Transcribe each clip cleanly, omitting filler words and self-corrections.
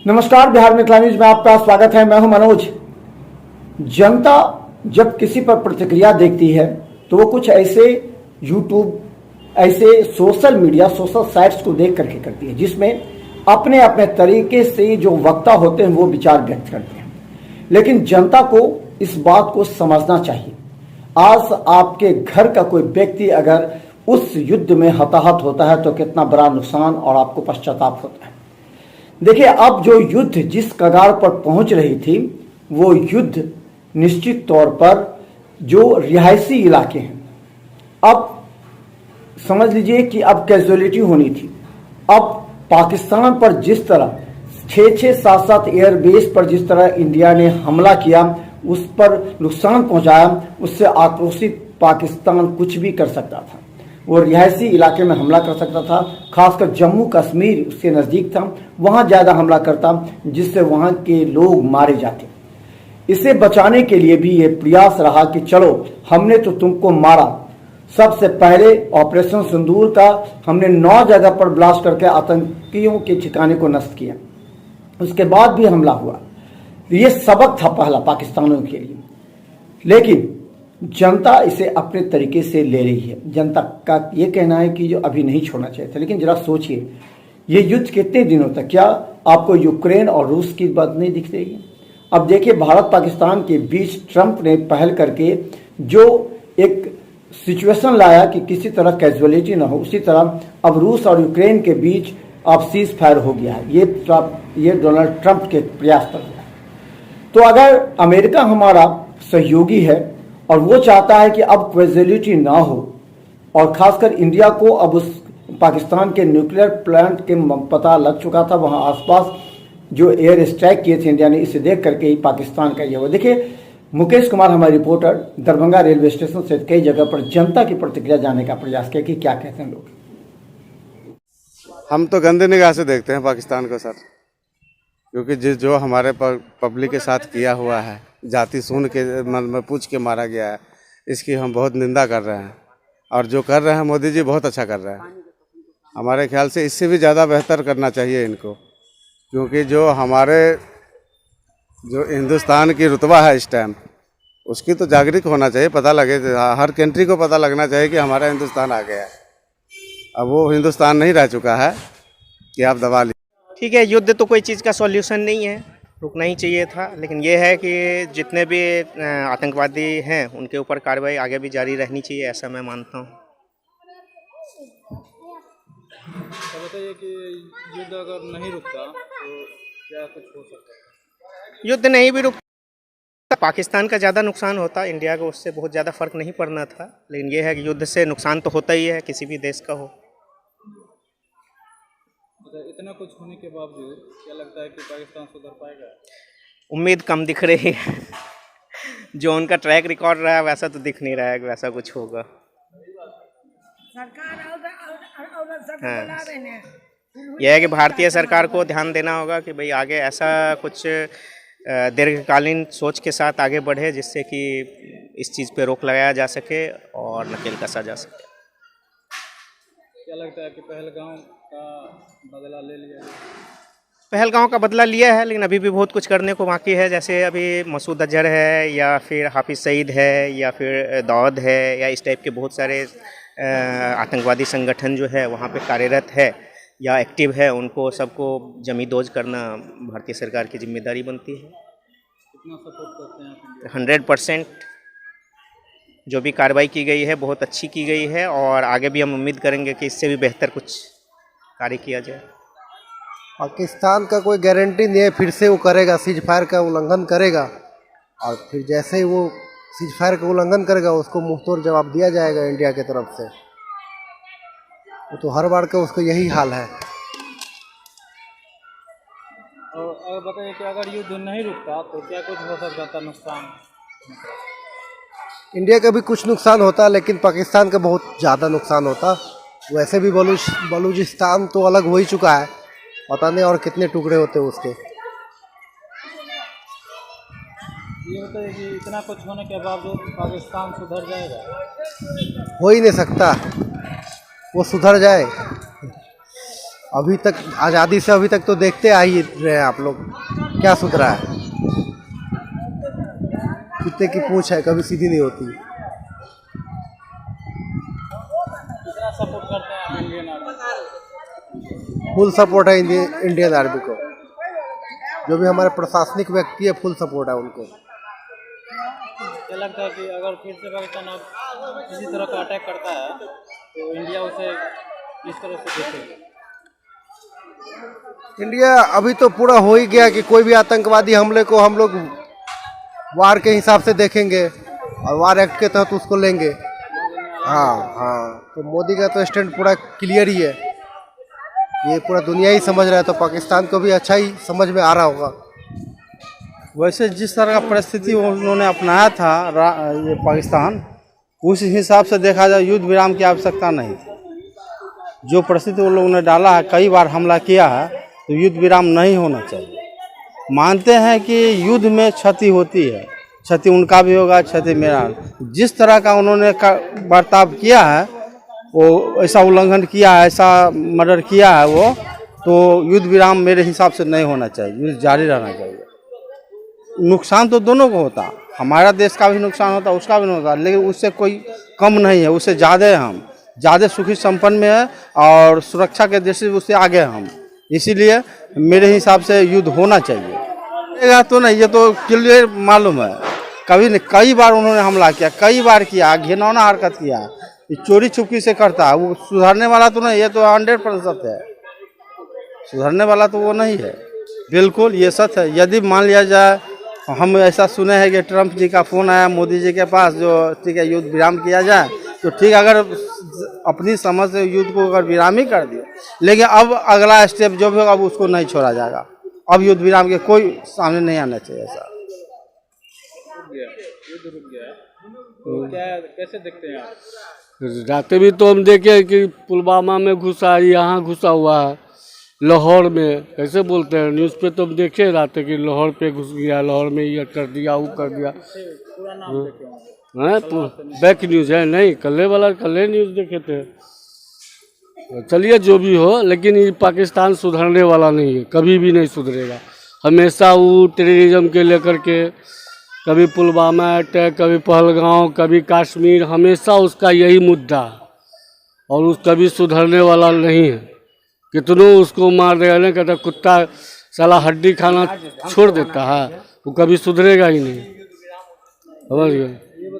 नमस्कार, बिहार मिथिला न्यूज में आपका स्वागत है। मैं हूं मनोज। जनता जब किसी पर प्रतिक्रिया देखती है तो वो कुछ ऐसे यूट्यूब, ऐसे सोशल मीडिया, सोशल साइट्स को देख करके करती है जिसमें अपने अपने तरीके से जो वक्ता होते हैं वो विचार व्यक्त करते हैं। लेकिन जनता को इस बात को समझना चाहिए। आज आपके घर का कोई व्यक्ति अगर उस युद्ध में हताहत होता है तो कितना बड़ा नुकसान और आपको पश्चाताप होता है। देखिए, अब जो युद्ध जिस कगार पर पहुंच रही थी वो युद्ध निश्चित तौर पर जो रिहायशी इलाके हैं, अब समझ लीजिए कि अब कैजुअलिटी होनी थी। अब पाकिस्तान पर जिस तरह 6-6, 7-7 एयरबेस पर जिस तरह इंडिया ने हमला किया, उस पर नुकसान पहुंचाया, उससे आक्रोशित पाकिस्तान कुछ भी कर सकता था। वो रिहायशी इलाके में हमला कर सकता था, खासकर जम्मू कश्मीर उसके नज़दीक था, वहाँ ज़्यादा हमला करता जिससे वहाँ के लोग मारे जाते। इसे बचाने के लिए भी ये प्रयास रहा कि चलो हमने तो तुमको मारा। सबसे पहले ऑपरेशन सिंदूर का हमने 9 जगह पर ब्लास्ट करके आतंकियों के ठिकाने को नष्ट किया। उसके बाद भी हमला हुआ। ये सबक था पहला पाकिस्तानियों के लिए। लेकिन जनता इसे अपने तरीके से ले रही है। जनता का ये कहना है कि जो अभी नहीं छोड़ना चाहिए था। लेकिन जरा सोचिए, ये युद्ध कितने दिनों तक? क्या आपको यूक्रेन और रूस की बात नहीं दिख रही है? अब देखिए, भारत पाकिस्तान के बीच ट्रंप ने पहल करके जो एक सिचुएशन लाया कि किसी तरह कैजुअलिटी ना हो, उसी तरह अब रूस और यूक्रेन के बीच अब सीज फायर हो गया है। ये डोनाल्ड ट्रंप के प्रयास पर गया। तो अगर अमेरिका हमारा सहयोगी है और वो चाहता है कि अब कैजुअलिटी ना हो, और खासकर इंडिया को अब उस पाकिस्तान के न्यूक्लियर प्लांट के पता लग चुका था, वहाँ आसपास जो एयर स्ट्राइक किए थे इंडिया ने, इसे देख करके ही पाकिस्तान का ये हुआ। देखिए, मुकेश कुमार हमारे रिपोर्टर दरभंगा रेलवे स्टेशन से कई जगह पर जनता की प्रतिक्रिया जानने का प्रयास किया कि क्या कहते हैं लोग। हम तो गंदे निगाह से देखते हैं पाकिस्तान को सर, क्योंकि जो हमारे पब्लिक के साथ किया हुआ है, जाति सुन के मन में पूछ के मारा गया है, इसकी हम बहुत निंदा कर रहे हैं। और जो कर रहे हैं मोदी जी बहुत अच्छा कर रहे हैं। हमारे ख्याल से इससे भी ज़्यादा बेहतर करना चाहिए इनको, क्योंकि जो हिंदुस्तान की रुतबा है इस टाइम, उसकी तो जागरूक होना चाहिए, पता लगे, हर कंट्री को पता लगना चाहिए कि हमारा हिंदुस्तान आ गया है। अब वो हिंदुस्तान नहीं रह चुका है कि आप दबा लीजिए। ठीक है, युद्ध तो कोई चीज़ का सॉल्यूशन नहीं है, रुकना ही चाहिए था। लेकिन ये है कि जितने भी आतंकवादी हैं उनके ऊपर कार्रवाई आगे भी जारी रहनी चाहिए, ऐसा मैं मानता हूँ। तो बताइए कि युद्ध अगर नहीं रुकता तो क्या कुछ हो सकता है? युद्ध नहीं भी रुकता, पाकिस्तान का ज़्यादा नुकसान होता, इंडिया को उससे बहुत ज़्यादा फर्क नहीं पड़ना था। लेकिन ये है कि युद्ध से नुकसान तो होता ही है, किसी भी देश का हो। इतना कुछ होने के बावजूद क्या लगता है कि पाकिस्तान सुधर पाएगा? उम्मीद कम दिख रही है। जो उनका ट्रैक रिकॉर्ड रहा है वैसा तो दिख नहीं रहा है कि वैसा कुछ होगा। हाँ, यह है कि भारतीय सरकार को ध्यान देना होगा कि भाई आगे ऐसा कुछ दीर्घकालीन सोच के साथ आगे बढ़े, जिससे कि इस चीज़ पे रोक लगाया जा सके और नकेल कसा जा सके। क्या लगता है कि पहलगाम का बदला ले लिया है? पहलगाम का बदला लिया है, लेकिन अभी भी बहुत कुछ करने को बाकी है। जैसे अभी मसूद अजहर है, या फिर हाफिज़ सईद है, या फिर दाऊद है, या इस टाइप के बहुत सारे आतंकवादी संगठन जो है वहाँ पे कार्यरत है या एक्टिव है, उनको सबको जमी दोज करना भारतीय सरकार की जिम्मेदारी बनती है। कितना सपोर्ट करते हैं आप? 100% जो भी कार्रवाई की गई है बहुत अच्छी की गई है, और आगे भी हम उम्मीद करेंगे कि इससे भी बेहतर कुछ कार्य किया जाए। पाकिस्तान का कोई गारंटी नहीं है फिर से वो करेगा, सीज फायर का उल्लंघन करेगा, और फिर जैसे ही वो सीज फायर का उल्लंघन करेगा उसको मुंहतोड़ जवाब दिया जाएगा इंडिया की तरफ से। वो तो हर बार का उसका यही हाल है। और बताइए कि अगर युद्ध नहीं रुकता तो क्या कुछ हो सकता था नुकसान? इंडिया का भी कुछ नुकसान होता, लेकिन पाकिस्तान का बहुत ज़्यादा नुकसान होता। वैसे भी बलूचिस्तान तो अलग हो ही चुका है, पता नहीं और कितने टुकड़े होते उसके। ये बताइए कि इतना कुछ होने के बावजूद पाकिस्तान सुधर जाएगा? हो ही नहीं सकता वो सुधर जाए। अभी तक आज़ादी से अभी तक तो देखते आ ही रहे हैं आप लोग, क्या सुधरा है? कुत्ते की पूंछ है, कभी सीधी नहीं होती। कितना सपोर्ट करते हैं आप इंडियन आर्मी? फुल सपोर्ट है इंडियन आर्मी को। जो भी हमारे प्रशासनिक व्यक्ति है, फुल सपोर्ट है उनको। क्या लगता है कि अगर फिर से पाकिस्तान अब इसी तरह का अटैक करता है तो इंडिया उसे किस तरह से देखेगा? इंडिया अभी तो पूरा हो ही गया कि कोई भी आतंकवादी हमले को हम लोग वार के हिसाब से देखेंगे और वार एक्ट के तहत उसको लेंगे। हाँ हाँ, तो मोदी का तो स्टैंड पूरा क्लियर ही है, ये पूरा दुनिया ही समझ रहा है, तो पाकिस्तान को भी अच्छा ही समझ में आ रहा होगा। वैसे जिस तरह का परिस्थिति उन्होंने अपनाया था ये पाकिस्तान, उस हिसाब से देखा जाए युद्ध विराम की आवश्यकता नहीं थी। जो परिस्थिति उन लोगों ने डाला है, कई बार हमला किया है, तो युद्ध विराम नहीं होना चाहिए। मानते हैं कि युद्ध में क्षति होती है, क्षति उनका भी होगा, क्षति मेरा। जिस तरह का उन्होंने बर्ताव किया है, वो ऐसा उल्लंघन किया है, ऐसा मर्डर किया है वो, तो युद्ध विराम मेरे हिसाब से नहीं होना चाहिए, युद्ध जारी रहना चाहिए। नुकसान तो दोनों को होता, हमारा देश का भी नुकसान होता, उसका भी नुकसान, लेकिन उससे कोई कम नहीं है, उससे ज़्यादा है, हम ज़्यादा सुखी संपन्न में है और सुरक्षा के दृष्टि से उससे आगे हैं हम। इसीलिए मेरे हिसाब से युद्ध होना चाहिए। तो नहीं, ये तो क्लियर मालूम है, कई बार उन्होंने हमला किया, कई बार किया, घिनौना हरकत किया, ये चोरी छुपकी से करता है, वो सुधरने वाला तो नहीं, ये तो 100% है, सुधरने वाला तो वो नहीं है। बिल्कुल ये सच है। यदि मान लिया जाए, हम ऐसा सुने हैं कि ट्रंप जी का फ़ोन आया मोदी जी के पास, जो ठीक है युद्ध विराम किया जाए, तो ठीक, अगर अपनी समझ से युद्ध को अगर विराम ही कर दिया, लेकिन अब अगला स्टेप जो भी होगा अब उसको नहीं छोड़ा जाएगा। अब युद्ध विराम के कोई सामने नहीं आना चाहिए ऐसा। युद्ध रुक गया, तो क्या कैसे देखते हैं आप? रातें भी तो हम देखे कि पुलवामा में घुसा, यहाँ घुसा हुआ है, लाहौर में, कैसे बोलते हैं न्यूज़ पे तो हम देखे रातें कि लाहौर पे घुस गया, लाहौर में ये कर दिया, वो कर दिया। पूरा नाम देखे होंगे। बैक न्यूज़ है, नहीं कल न्यूज़ देखे थे। चलिए जो भी हो, लेकिन ये पाकिस्तान सुधरने वाला नहीं है, कभी भी नहीं सुधरेगा। हमेशा वो टेररिज्म के लेकर के, कभी पुलवामा अटैक, कभी पहलगांव, कभी कश्मीर, हमेशा उसका यही मुद्दा, और उस कभी सुधरने वाला नहीं है। कितनों उसको मार देगा, नहीं कहता कुत्ता साला हड्डी खाना छोड़ देता है, वो कभी सुधरेगा ही नहीं, समझ गए। ये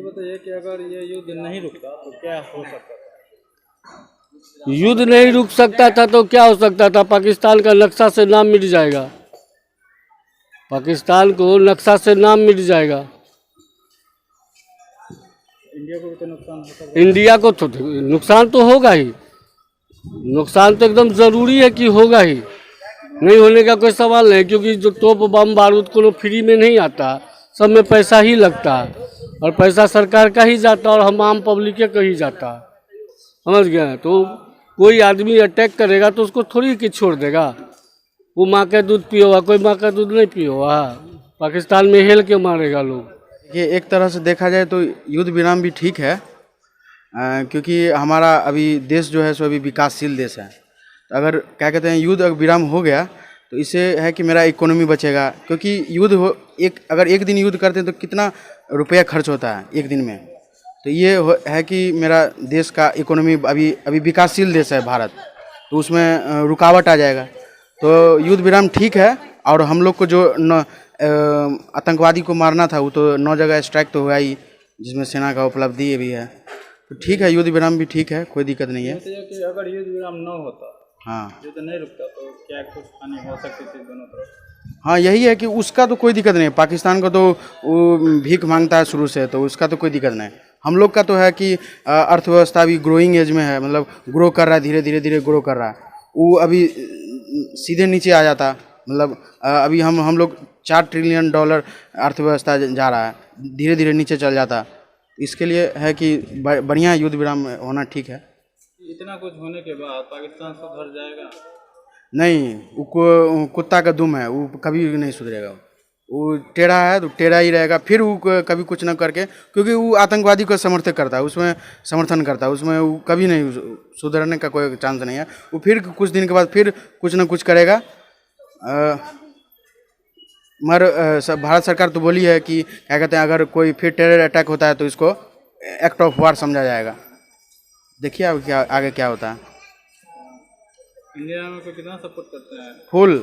बताइए कि अगर ये युद्ध नहीं रुकता तो क्या हो सकता था? युद्ध नहीं रुक सकता था तो क्या हो सकता था? पाकिस्तान का नक्शा से नाम मिट जाएगा, पाकिस्तान को नक्शा से नाम मिट जाएगा। इंडिया को भी तो नुकसान हो सकता इंडिया को तो नुकसान तो होगा ही, नुकसान तो एकदम ज़रूरी है कि होगा ही, नहीं होने का कोई सवाल नहीं, क्योंकि जो तोप बम बारूद को फ्री में नहीं आता, सब में पैसा ही लगता है, और पैसा सरकार का ही जाता है और हम आम पब्लिक का ही जाता है, समझ गए। तो कोई आदमी अटैक करेगा तो उसको थोड़ी कि छोड़ देगा, वो माँ का दूध पियोगा, कोई माँ का दूध नहीं पियोगा, पाकिस्तान में हेल के मारेगा लोग। ये एक तरह से देखा जाए तो युद्ध विराम भी ठीक है, क्योंकि हमारा अभी देश जो है सो अभी विकासशील देश है। तो अगर क्या कहते हैं युद्ध विराम हो गया तो इससे है कि मेरा इकोनॉमी बचेगा, क्योंकि युद्ध हो अगर एक दिन युद्ध करते हैं तो कितना रुपया खर्च होता है एक दिन में। तो ये है कि मेरा देश का इकोनॉमी अभी विकासशील देश है भारत, तो उसमें रुकावट आ जाएगा। तो युद्ध विराम ठीक है, और हम लोग को जो आतंकवादी को मारना था वो तो 9 जगह स्ट्राइक तो हुआ ही, जिसमें सेना का उपलब्धि भी है, तो ठीक है, युद्ध विराम भी ठीक है, कोई दिक्कत नहीं है। कि अगर युद्ध विराम न होता, हाँ, युद्ध नहीं रुकता तो क्या कुछ हानि हो सकती थी दोनों तरफ? हाँ, यही है कि उसका तो कोई दिक्कत नहीं है, पाकिस्तान का तो वो भीख मांगता है शुरू से, तो उसका तो कोई दिक्कत नहीं। हम लोग का तो है कि अर्थव्यवस्था भी ग्रोइंग एज में है, मतलब ग्रो कर रहा है, धीरे धीरे ग्रो कर रहा है। वो अभी सीधे नीचे आ जाता, मतलब अभी हम लोग $4 ट्रिलियन अर्थव्यवस्था जा रहा है, धीरे धीरे नीचे चल जाता। इसके लिए है कि बढ़िया युद्ध विराम होना ठीक है। इतना कुछ होने के बाद पाकिस्तान सुधर जाएगा? नहीं, वो कुत्ता का दुम है, वो कभी नहीं सुधरेगा, वो टेढ़ा है तो टेढ़ा ही रहेगा, फिर वो कभी कुछ ना करके, क्योंकि वो आतंकवादी को समर्थन करता है, उसमें समर्थन करता है, उसमें वो कभी नहीं सुधरने का कोई चांस नहीं है। वो फिर कुछ दिन के बाद फिर कुछ ना कुछ करेगा। मगर भारत सरकार तो बोली है कि क्या कहते हैं, अगर कोई फिर टेरर अटैक होता है तो इसको एक्ट ऑफ वार समझा जाएगा। देखिए अब क्या आगे क्या होता है। इंडिया में को कितना सपोर्ट करते हैं? फुल,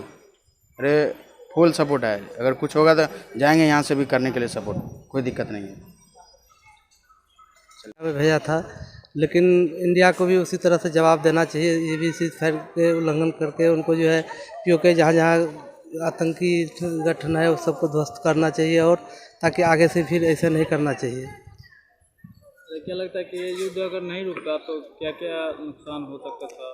अरे फुल सपोर्ट है। अगर कुछ होगा तो जाएंगे यहाँ से भी करने के लिए सपोर्ट, कोई दिक्कत नहीं है। भेजा था, लेकिन इंडिया को भी उसी तरह से जवाब देना चाहिए। ये भी सीज फायर के उल्लंघन करके उनको जो है पीओके जहाँ जहाँ आतंकी गठन है उस सबको ध्वस्त करना चाहिए, और ताकि आगे से फिर ऐसा नहीं करना चाहिए। क्या लगता है कि ये युद्ध अगर नहीं रुकता तो क्या क्या नुकसान हो सकता था?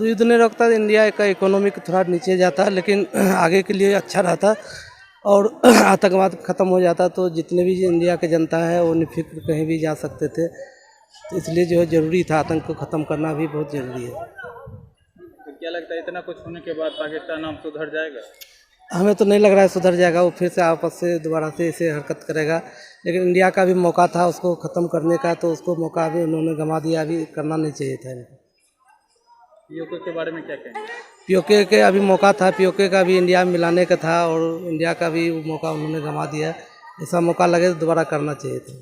युद्ध नहीं रोकता तो इंडिया का इकोनॉमिक थोड़ा नीचे जाता, लेकिन आगे के लिए अच्छा रहता और आतंकवाद खत्म हो जाता तो जितने भी इंडिया के जनता है वो निफिक्र कहीं भी जा सकते थे। तो इसलिए जो है ज़रूरी था, आतंक को ख़त्म करना भी बहुत ज़रूरी है। तो क्या लगता है इतना कुछ होने के बाद पाकिस्तान अब सुधर जाएगा? हमें तो नहीं लग रहा है सुधर जाएगा, वो फिर से आपस से दोबारा से ऐसे हरकत करेगा। लेकिन इंडिया का भी मौका था उसको ख़त्म करने का, तो उसको मौका भी उन्होंने गंवा दिया, अभी करना नहीं चाहिए था इनको। पीओके के बारे में क्या कहेंगे? पीओके के अभी मौका था, पीओके का भी इंडिया में मिलाने का था और इंडिया का भी मौका उन्होंने गंवा दिया। ऐसा मौका लगे तो दोबारा करना चाहिए था।